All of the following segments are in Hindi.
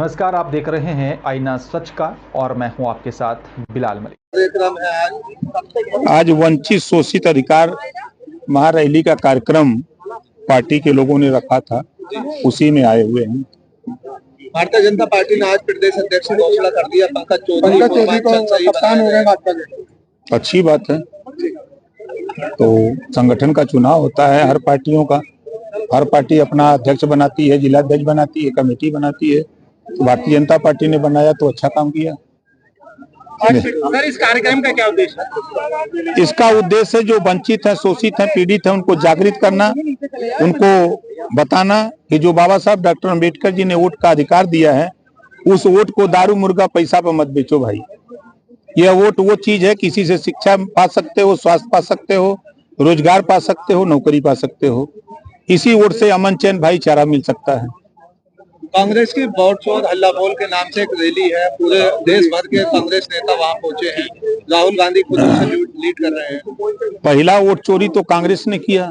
नमस्कार, आप देख रहे हैं आईना सच का और मैं हूं आपके साथ बिलाल मलिक। आज वंचित शोषित अधिकार महारैली का कार्यक्रम पार्टी के लोगों ने रखा था, उसी में आए हुए हैं। भारतीय जनता पार्टी ने आज प्रदेश अध्यक्ष की घोषणा कर दिया, पंकज चौधरी को कप्तान हो गए भाजपा के। अच्छी बात है। तो संगठन का चुनाव होता है हर पार्टियों का, हर पार्टी अपना अध्यक्ष बनाती है, जिलाध्यक्ष बनाती है, कमेटी बनाती है। तो भारतीय जनता पार्टी ने बनाया तो अच्छा काम किया। सर, इस कार्यक्रम का क्या उद्देश्य है? इसका उद्देश्य जो वंचित है, शोषित है, पीड़ित है, उनको जागृत करना, उनको बताना कि जो बाबा साहब डॉक्टर अंबेडकर जी ने वोट का अधिकार दिया है, उस वोट को दारू मुर्गा पैसा पर मत बेचो भाई। यह वोट वो चीज है, किसी से शिक्षा पा सकते हो, स्वास्थ्य पा सकते हो, रोजगार पा सकते हो, नौकरी पा सकते हो। इसी वोट से अमन चैन भाईचारा मिल सकता है। कांग्रेस की वोट चोर हल्ला बोल के नाम से एक रैली है, पूरे देश भर के कांग्रेस नेता वहां पहुंचे हैं। राहुल गांधी खुद उसे लीड कर रहे हैं। पहला वोट चोरी तो कांग्रेस ने किया,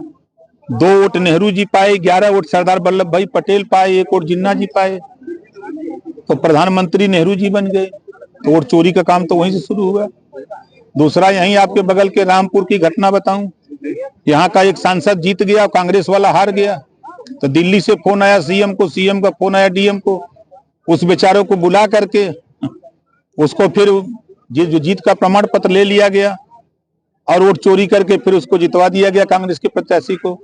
2 वोट नेहरू जी पाए, 11 वोट सरदार वल्लभ भाई पटेल पाए, 1 वोट जिन्ना जी पाए, तो प्रधानमंत्री नेहरू जी बन गए। तो वोट चोरी का काम तो वहीं से शुरू हुआ। दूसरा, यहीं आपके बगल के रामपुर की घटना बताऊं, यहाँ का एक सांसद जीत गया, कांग्रेस वाला हार गया। तो दिल्ली से फोन आया सीएम को, सीएम का फोन आया डीएम को, उस बेचारों को बुला करके उसको फिर जो जीत का प्रमाण पत्र ले लिया गया और वोट चोरी करके फिर उसको जितवा दिया गया कांग्रेस के प्रत्याशी को।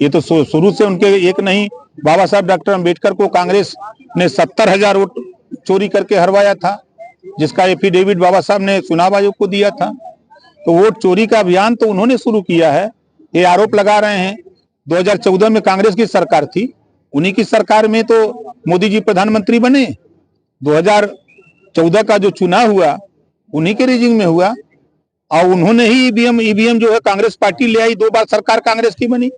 ये तो शुरू से उनके एक नहीं, बाबा साहब डॉक्टर अंबेडकर को कांग्रेस ने 70,000 वोट चोरी करके हरवाया था, जिसका एफिडेविट बाबा साहब ने चुनाव आयोग को दिया था। तो वोट चोरी का अभियान तो उन्होंने शुरू किया है। ये आरोप लगा रहे हैं 2014 में कांग्रेस की सरकार थी, उन्हीं की सरकार में तो मोदी जी प्रधानमंत्री बने। 2014 का जो चुनाव हुआ उन्हीं के रेजिंग में हुआ और उन्होंने ही ईवीएम जो है कांग्रेस पार्टी ले आई, 2 बार सरकार कांग्रेस की बनी।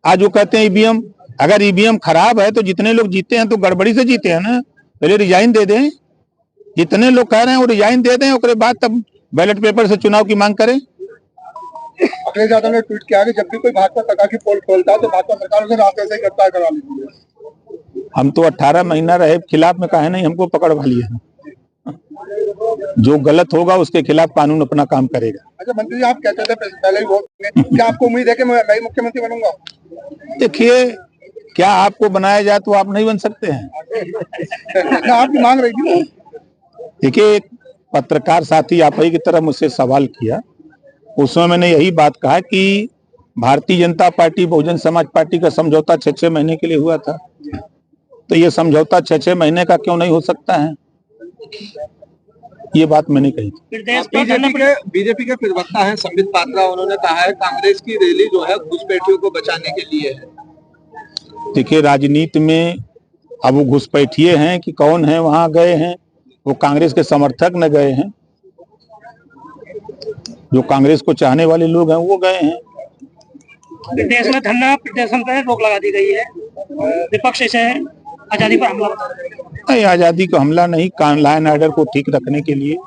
आज वो कहते हैं ईवीएम, अगर ईवीएम खराब है तो जितने लोग जीते हैं तो गड़बड़ी से जीते हैं ना, पहले रिजाइन दे दें। जितने लोग कह रहे हैं वो रिजाइन दे दें, उसके बाद तब बैलेट पेपर से चुनाव की मांग करें। अखिलेश यादव ने ट्वीट किया कि जब भी कोई भाजपा सरकार की पोल खोलता है तो भाजपा सरकार उसे रास्ते से गिरफ्तार करा लेती है। हम तो 18 महीना रहे खिलाफ में, कहे नहीं हमको पकड़वा लिया। जो गलत होगा उसके खिलाफ कानून अपना काम करेगा। अच्छा मंत्री जी, आप कहते थे पहले ही वोट में, क्या आपको उम्मीद है कि मैं मुख्यमंत्री बनूंगा? देखिए, क्या आपको बनाया जाए तो आप नहीं बन सकते हैं। आपकी मांग रही थी। देखिए, एक पत्रकार साथी आप ही की तरह मुझसे सवाल किया, उसमें मैंने यही बात कहा कि भारतीय जनता पार्टी बहुजन समाज पार्टी का समझौता 6-6 महीने के लिए हुआ था, तो ये समझौता 6-6 महीने का क्यों नहीं हो सकता है, ये बात मैंने कही थी। बीजेपी के प्रवक्ता हैं संबित पात्रा, उन्होंने कहा है कांग्रेस की रैली जो है घुसपैठियों को बचाने के लिए है। देखिए, राजनीति में अब वो घुसपैठिए हैं कि कौन है वहां गए हैं, वो कांग्रेस के समर्थक न गए हैं, जो कांग्रेस को चाहने वाले लोग हैं वो गए हैं। देश में धरना प्रदर्शन पर रोक लगा दी गई है, विपक्ष इसे आजादी पर हमला बता रहा है। नहीं, आजादी को हमला नहीं, लॉ एंड ऑर्डर को ठीक रखने के लिए।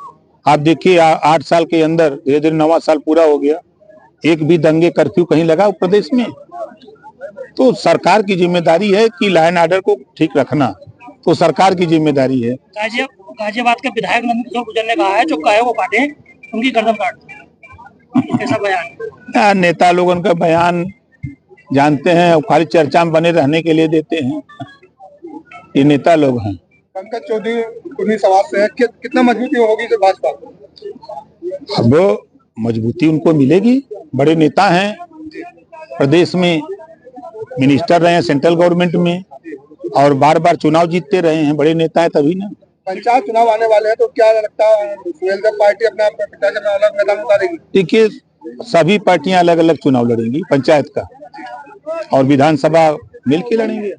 आप देखिए, 8 साल के अंदर धीरे धीरे 9वां साल पूरा हो गया, एक भी दंगे कर्फ्यू कहीं लगा प्रदेश में? तो सरकार की जिम्मेदारी है कि लॉ एंड ऑर्डर को ठीक रखना, तो सरकार की जिम्मेदारी है। गाजियाबाद के विधायक नंदकिशोर गुर्जर ने कहा है जो कहे वो बातें उनकी गर्दन काट। ऐसा बयान नेता लोग उनका बयान जानते हैं, खाली चर्चा में बने रहने के लिए देते हैं, ये नेता लोग हैं। पंकज चौधरी उन्हीं समाज से है, कितना मजबूती होगी जो भाजपा? अब मजबूती उनको मिलेगी, बड़े नेता हैं, प्रदेश में मिनिस्टर रहे हैं सेंट्रल गवर्नमेंट में और बार बार चुनाव जीतते रहे हैं, बड़े नेता है तभी ना। पंचायत चुनाव आने वाले हैं तो क्या लगता है पार्टी अपना अलग मैदान उतारेगी? देखिए, सभी पार्टियां अलग अलग चुनाव लड़ेंगी, पंचायत का और विधानसभा मिलकर लड़ेंगे।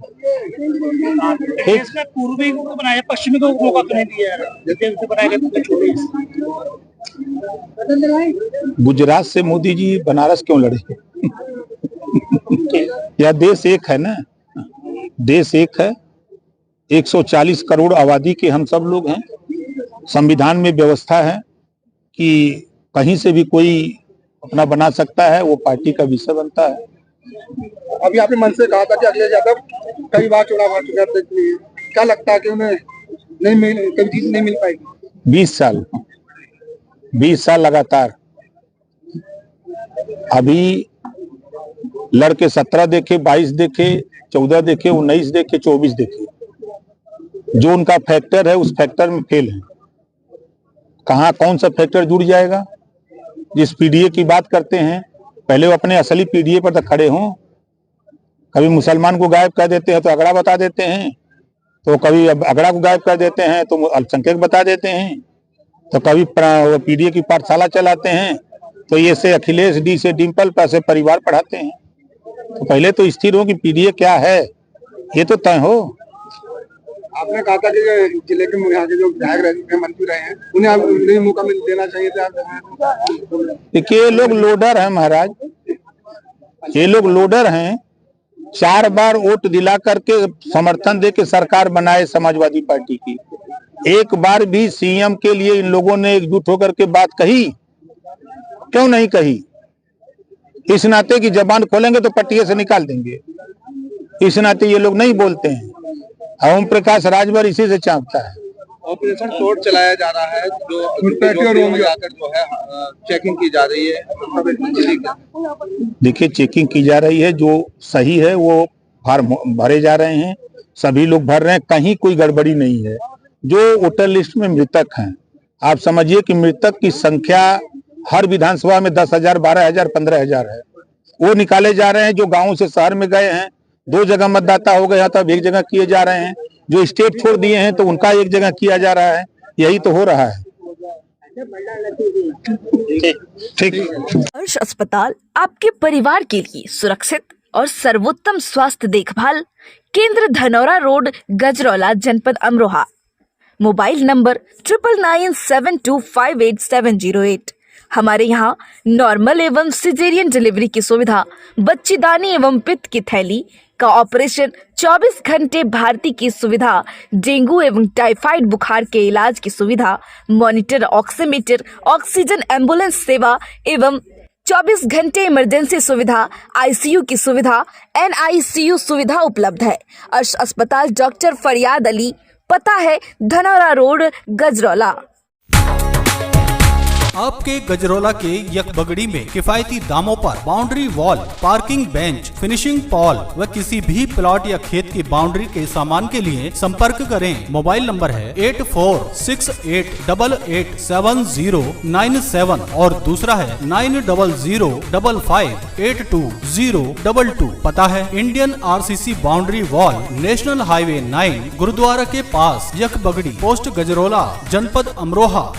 पूर्वी को बनाया, पश्चिमी को मौका तो नहीं दिया। गुजरात से मोदी जी बनारस क्यों लड़े? यह देश एक है ना, देश एक है, 140 करोड़ आबादी के हम सब लोग हैं। संविधान में व्यवस्था है कि कहीं से भी कोई अपना बना सकता है, वो पार्टी का विषय बनता है। अभी आपने मन से कहा था कि अखिलेश यादव कई बार चुनाव हार चुके हैं, क्या लगता है कि उन्हें कभी जीत नहीं मिल पाएगी? 20 साल लगातार। अभी लड़के 17 देखे, 22 देखे, 14 देखे, 19 देखे, 24 देखे। जो उनका फैक्टर है उस फैक्टर में फेल है। कहाँ कौन सा फैक्टर जुड़ जाएगा? जिस पीडीए की बात करते हैं, पहले वो अपने असली पीडीए पर तो खड़े हों। कभी मुसलमान को गायब कर देते हैं तो अगड़ा बता देते हैं, तो कभी अगड़ा को गायब कर देते हैं तो अल्पसंख्यक बता देते हैं, तो कभी पीडीए की पाठशाला चलाते हैं, तो ये से अखिलेश, डी से डिम्पल, पैसे परिवार पढ़ाते हैं। तो पहले तो स्थिर हो कि पीडीए क्या है, ये तो तय हो। आपने कहा था कि जिले के यहाँ के जो विधायक रहे, मंत्री रहे हैं, उन्हें आप मौका देना चाहिए था। देखिए, ये लोग लोडर हैं महाराज, ये लोग लोडर हैं। 4 बार वोट दिला करके समर्थन दे के सरकार बनाए समाजवादी पार्टी की। एक बार भी सीएम के लिए इन लोगों ने एकजुट होकर के बात कही? क्यों नहीं कही? इस नाते की जबान खोलेंगे तो पट्टिए से निकाल देंगे, इस नाते ये लोग नहीं बोलते हैं। ओम प्रकाश राजभर इसी से चाहता है। ऑपरेशन तोड़ चलाया जा रहा है, जो जाकर जो है चेकिंग की जा रही है। देखिए, चेकिंग की जा रही है, जो सही है वो फॉर्म भरे जा रहे हैं, सभी लोग भर रहे हैं, कहीं कोई गड़बड़ी नहीं है। जो वोटर लिस्ट में मृतक हैं, आप समझिए कि मृतक की संख्या हर विधानसभा में 10,000, 12,000, 15,000 है। वो निकाले जा रहे हैं। जो गाँव से शहर में गए हैं, 2 जगह मतदाता हो गया था, अब 1 जगह किए जा रहे हैं। जो स्टेट छोड़ दिए हैं तो उनका 1 जगह किया जा रहा है। यही तो हो रहा है। ठीक। हर्ष अस्पताल आपके परिवार के लिए सुरक्षित और सर्वोत्तम स्वास्थ्य देखभाल केंद्र, धनौरा रोड, गजरौला, जनपद अमरोहा। Mobile number 9997258708। हमारे यहाँ नॉर्मल एवं सिजेरियन डिलीवरी की सुविधा, बच्चेदानी एवं पित्त की थैली का ऑपरेशन, 24 घंटे भारती की सुविधा, डेंगू एवं टाइफाइड बुखार के इलाज की सुविधा, मॉनिटर, ऑक्सीमीटर, ऑक्सीजन एम्बुलेंस सेवा एवं 24 घंटे इमरजेंसी सुविधा, आईसीयू की सुविधा, एनआईसीयू सुविधा उपलब्ध है। हर्ष अस्पताल डॉक्टर फरियाद अली, पता है धनौरा रोड, गजरौला। आपके गजरौला के यकबगड़ी में किफायती दामों पर boundary wall, parking bench, finishing Paul व किसी भी प्लॉट या खेत की बाउंड्री के सामान के लिए संपर्क करें। मोबाइल नंबर है 8468887097 और दूसरा है 9005582022। पता है Indian RCC boundary wall, national highway 9, gurdwara के पास, यकबगड़ी, पोस्ट गजरौला, जनपद अमरोहा।